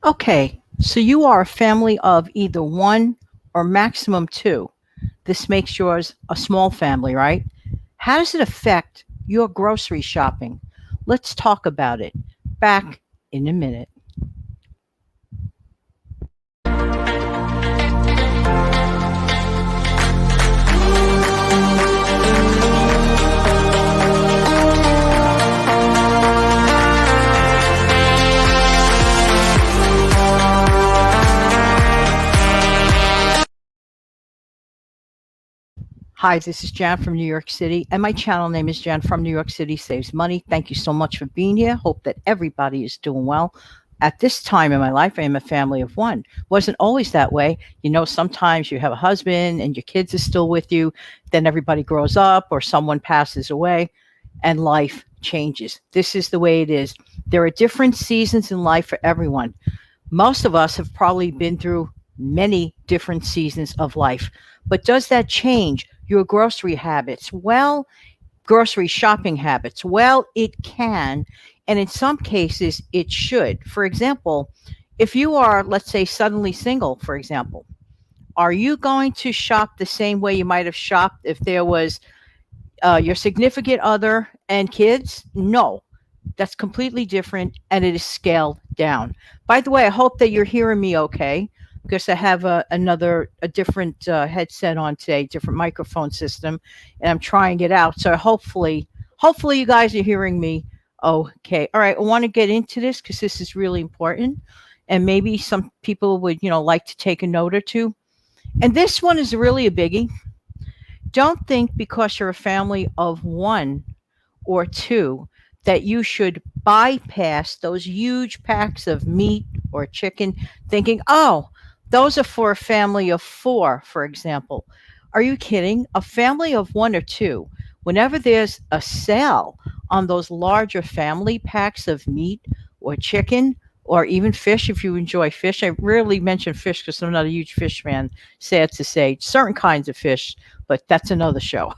Okay, so you are a family of either one or maximum two. This makes yours a small family, right? How does it affect your grocery shopping? Let's talk about it. Back in a minute. Hi, this is Jan from New York City, and my channel name is Jan from New York City Saves Money. Thank you so much for being here. Hope that everybody is doing well. At this time in my life, I am a family of one. Wasn't always that way. Sometimes you have a husband and your kids are still with you, then everybody grows up or someone passes away and life changes. This is the way it is. There are different seasons in life for everyone. Most of us have probably been through many different seasons of life. But does that change your grocery habits? Well, grocery shopping habits. Well, it can. And in some cases, it should. For example, if you are, let's say, suddenly single, for example, are you going to shop the same way you might have shopped if there was your significant other and kids? No, that's completely different and it is scaled down. By the way, I hope that you're hearing me okay because I have a different headset on today, different microphone system, and I'm trying it out. So hopefully you guys are hearing me okay. All right, I want to get into this because this is really important, and maybe some people would like to take a note or two. And this one is really a biggie. Don't think because you're a family of one or two that you should bypass those huge packs of meat or chicken, thinking, oh, those are for a family of four, for example. Are you kidding? A family of one or two, whenever there's a sale on those larger family packs of meat or chicken, or even fish, if you enjoy fish. I rarely mention fish because I'm not a huge fish fan, sad to say. Certain kinds of fish, but that's another show.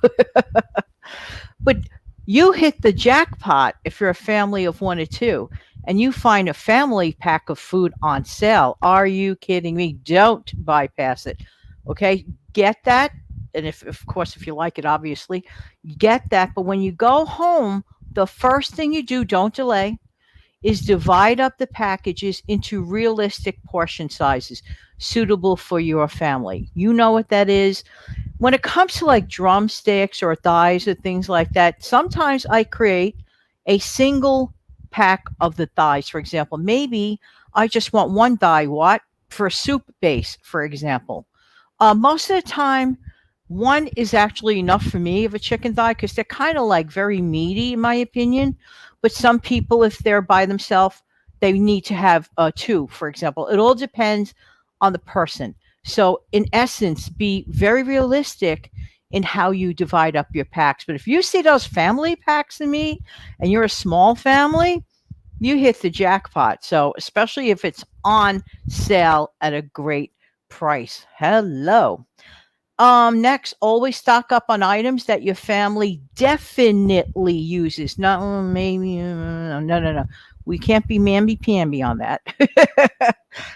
But you hit the jackpot if you're a family of one or two and you find a family pack of food on sale. Are you kidding me? Don't bypass it. Okay. Get that. And if, of course, if you like it, obviously, get that. But when you go home, the first thing you do, don't delay, is divide up the packages into realistic portion sizes suitable for your family. You know what that is. When it comes to like drumsticks or thighs or things like that, sometimes I create a single pack of the thighs. For example, maybe I just want one thigh, what? For a soup base, for example. Most of the time, one is actually enough for me of a chicken thigh because they're kind of like very meaty, in my opinion. But some people, if they're by themselves, they need to have two, for example. It all depends on the person. So, in essence, be very realistic in how you divide up your packs. But if you see those family packs of meat and you're a small family, you hit the jackpot. So, especially if it's on sale at a great price. Hello. Next, always stock up on items that your family definitely uses. No, maybe, no. We can't be mamby-pamby on that.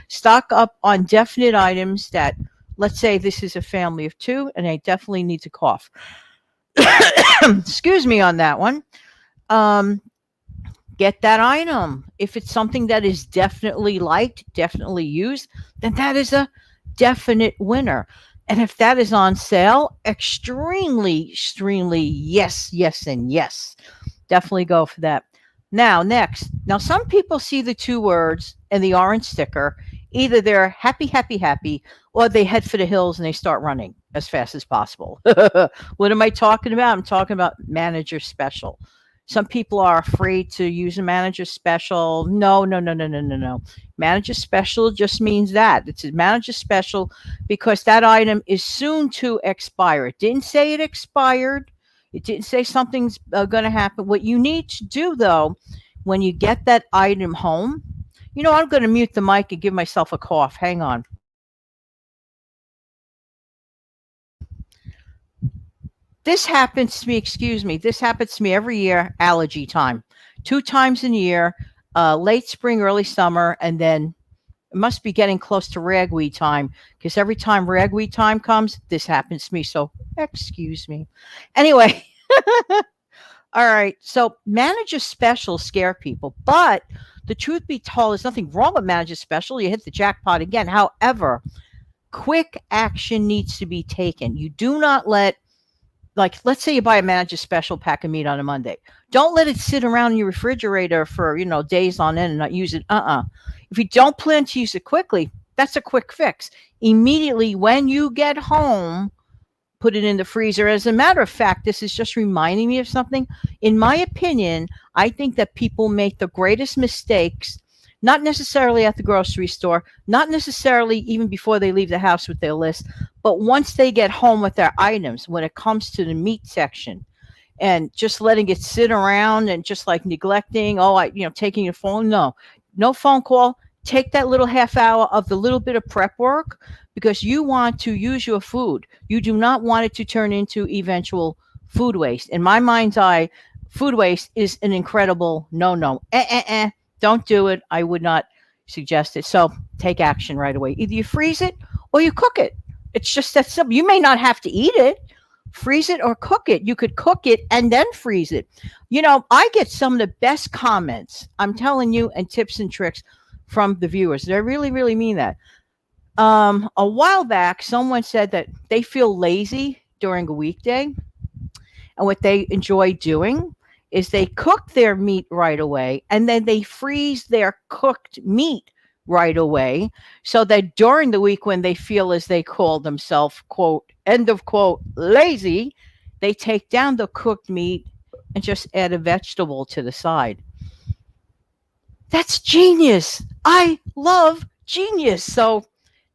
Stock up on definite items that, let's say this is a family of two and they definitely need to cough. Excuse me on that one. Um, get that item. If it's something that is definitely liked, definitely used, then that is a definite winner. And if that is on sale, extremely yes, yes, and yes. Definitely go for that. Now, next. Now, some people see the two words and the orange sticker. Either they're happy, happy, happy, or they head for the hills and they start running as fast as possible. What am I talking about? I'm talking about manager special. Some people are afraid to use a manager special. No, no, no, no, no, no, no. Manager special just means that. It's a manager special because that item is soon to expire. It didn't say it expired. It didn't say something's going to happen. What you need to do, though, when you get that item home, I'm going to mute the mic and give myself a cough. Hang on. This happens to me, excuse me, this happens to me every year, allergy time. 2 times in a year, late spring, early summer, and then It must be getting close to ragweed time because every time ragweed time comes, this happens to me. So excuse me. Anyway, all right. So manager specials scare people, but the truth be told, there's nothing wrong with manager special. You hit the jackpot again. However, quick action needs to be taken. You do not let, like, let's say you buy a manager special pack of meat on a Monday. Don't let it sit around in your refrigerator for, days on end and not use it. If you don't plan to use it quickly, that's a quick fix. Immediately when you get home, put it in the freezer. As a matter of fact, this is just reminding me of something. In my opinion, I think that people make the greatest mistakes, not necessarily at the grocery store, not necessarily even before they leave the house with their list, but once they get home with their items, when it comes to the meat section, and just letting it sit around and just like neglecting, taking your phone. No phone call. Take that little half hour of the little bit of prep work because you want to use your food. You do not want it to turn into eventual food waste. In my mind's eye, food waste is an incredible no. Don't do it. I would not suggest it. So take action right away. Either you freeze it or you cook it. It's just that simple. You may not have to eat it. Freeze it or cook it. You could cook it and then freeze it. I get some of the best comments, I'm telling you, and tips and tricks from the viewers. I really, really mean that. A while back, someone said that they feel lazy during a weekday. And what they enjoy doing is they cook their meat right away and then they freeze their cooked meat right away so that during the week when they feel, as they call themselves, quote, end of quote, lazy, they take down the cooked meat and just add a vegetable to the side. That's genius. I love genius. So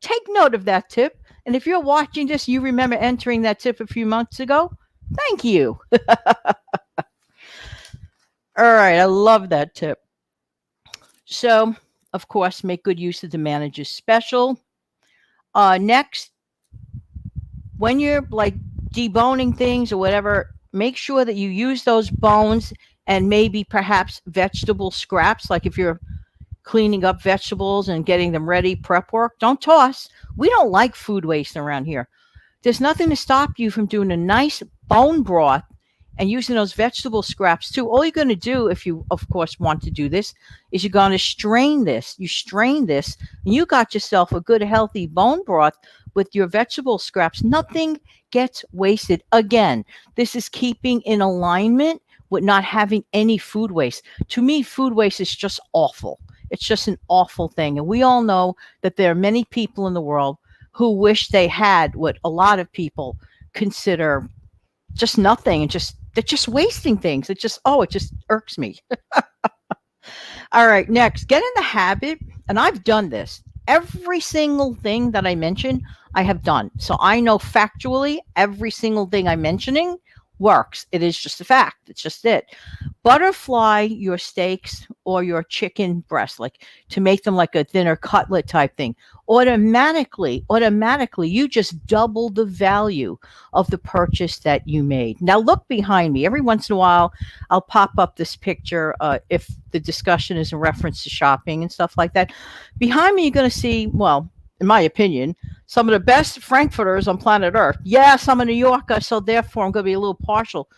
take note of that tip. And if you're watching this, you remember entering that tip a few months ago, thank you. All right. I love that tip. So, of course, make good use of the manager's special. Next, when you're like deboning things or whatever, make sure that you use those bones and maybe perhaps vegetable scraps. Like if you're cleaning up vegetables and getting them ready, prep work, don't toss. We don't like food waste around here. There's nothing to stop you from doing a nice bone broth and using those vegetable scraps too. All you're going to do, if you, of course, want to do this, is you're going to strain this. You strain this, and you got yourself a good, healthy bone broth with your vegetable scraps. Nothing gets wasted. Again, this is keeping in alignment with not having any food waste. To me, food waste is just awful. It's just an awful thing. And we all know that there are many people in the world who wish they had what a lot of people consider just nothing, and they're just wasting things. It just irks me. All right, next, get in the habit, and I've done this. Every single thing that I mention, I have done. So I know factually every single thing I'm mentioning works. It is just a fact. It's just it. Butterfly your steaks or your chicken breast, like to make them like a thinner cutlet type thing. Automatically, you just double the value of the purchase that you made. Now look behind me. Every once in a while, I'll pop up this picture if the discussion is in reference to shopping and stuff like that. Behind me, you're going to see, well, in my opinion, some of the best Frankfurters on planet Earth. Yes, I'm a New Yorker, so therefore I'm going to be a little partial.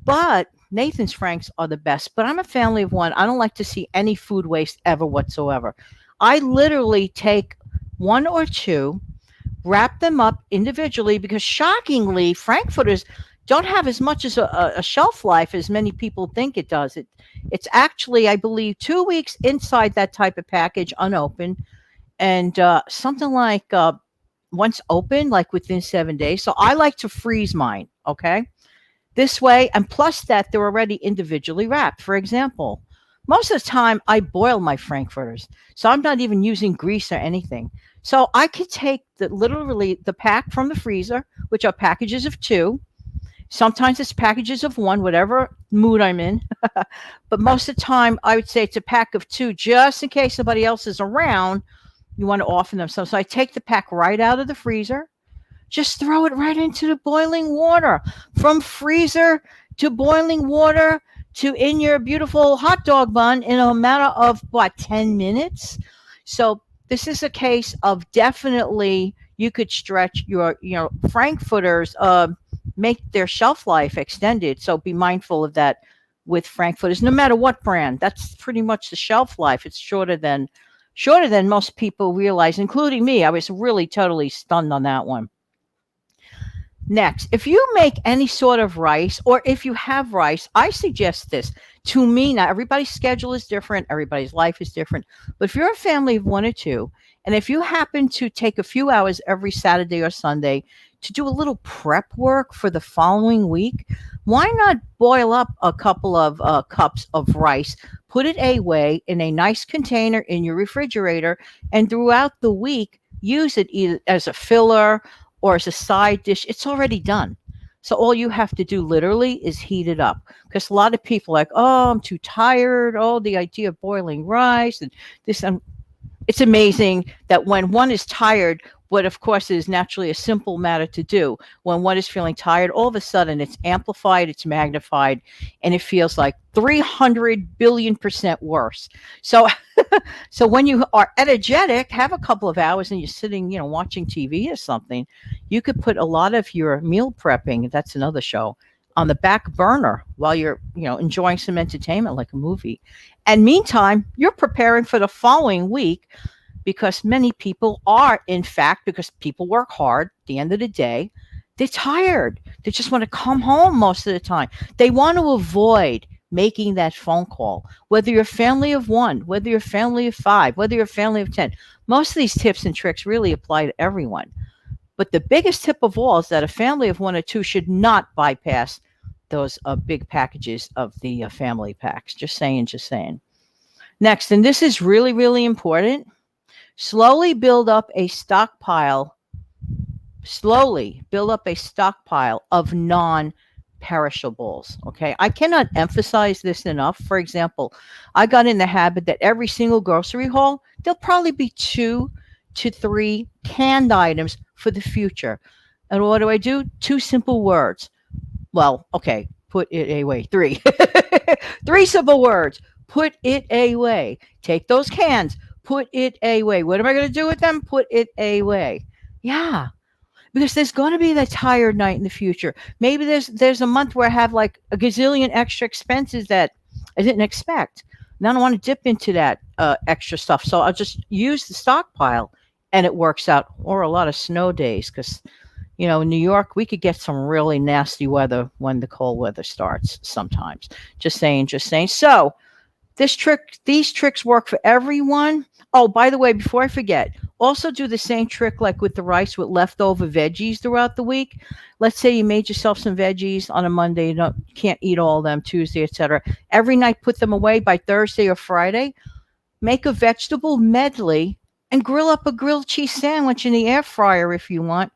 But Nathan's Franks are the best. But I'm a family of one. I don't like to see any food waste ever whatsoever. I literally take one or two, wrap them up individually, because shockingly, Frankfurters don't have as much as a shelf life as many people think it does. It's actually, I believe, 2 weeks inside that type of package, unopened. And something like once open, like within 7 days. So I like to freeze mine, okay? This way, and plus that, they're already individually wrapped. For example, most of the time, I boil my Frankfurters. So I'm not even using grease or anything. So I could take literally the pack from the freezer, which are packages of 2. Sometimes it's packages of 1, whatever mood I'm in. But most of the time, I would say it's a pack of 2, just in case somebody else is around. You want to offer them some. So I take the pack right out of the freezer, just throw it right into the boiling water. From freezer to boiling water to in your beautiful hot dog bun in a matter of, 10 minutes? So This is a case of definitely you could stretch your, frankfurters make their shelf life extended. So be mindful of that with frankfurters, no matter what brand. That's pretty much the shelf life. It's shorter than most people realize, including me. I was really totally stunned on that one. Next, if you make any sort of rice, or if you have rice, I suggest this. To me, now everybody's schedule is different, everybody's life is different. But if you're a family of one or two, and if you happen to take a few hours every Saturday or Sunday to do a little prep work for the following week, why not boil up a couple of cups of rice, put it away in a nice container in your refrigerator, and throughout the week, use it either as a filler or as a side dish. It's already done. So all you have to do literally is heat it up. Because a lot of people are like, oh, I'm too tired. Oh, the idea of boiling rice and this. It's amazing that when one is tired, what of course is naturally a simple matter to do, when one is feeling tired, all of a sudden it's amplified, it's magnified, and it feels like 300 billion% worse. So, so when you are energetic, have a couple of hours and you're sitting, watching TV or something, you could put a lot of your meal prepping, that's another show, on the back burner while you're, enjoying some entertainment like a movie. And meantime, you're preparing for the following week, because many people are, in fact, because people work hard at the end of the day, they're tired. They just want to come home most of the time. They want to avoid making that phone call, whether you're a family of one, whether you're a family of five, whether you're a family of 10. Most of these tips and tricks really apply to everyone. But the biggest tip of all is that a family of one or two should not bypass those big packages of the family packs. Just saying, just saying. Next, and this is really, really important, slowly build up a stockpile of non-perishables. Okay. I cannot emphasize this enough. For example, I got in the habit that every single grocery haul, there'll probably be 2 to 3 canned items for the future. And what do? 2 simple words. Well, okay, put it away. 3. 3 simple words. Put it away. Take those cans. Put it away. What am I going to do with them? Put it away. Yeah. Because there's going to be that tired night in the future. Maybe there's a month where I have like a gazillion extra expenses that I didn't expect. Now I don't want to dip into that extra stuff. So I'll just use the stockpile and it works out. Or a lot of snow days, because in New York, we could get some really nasty weather when the cold weather starts sometimes. Just saying, just saying. So these tricks work for everyone. Oh, by the way, before I forget, also do the same trick like with the rice with leftover veggies throughout the week. Let's say you made yourself some veggies on a Monday, you can't eat all of them, Tuesday, etc. Every night, put them away by Thursday or Friday. Make a vegetable medley and grill up a grilled cheese sandwich in the air fryer if you want.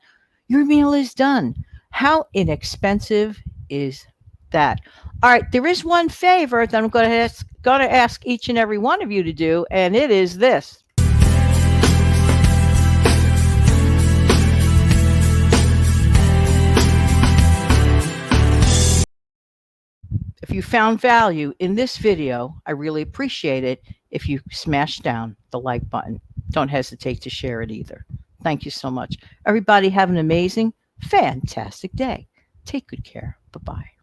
Your meal is done. How inexpensive is that? All right, there is one favor that I'm going to ask each and every one of you to do, and it is this. If you found value in this video, I really appreciate it if you smash down the like button. Don't hesitate to share it either. Thank you so much. Everybody have an amazing, fantastic day. Take good care. Bye-bye.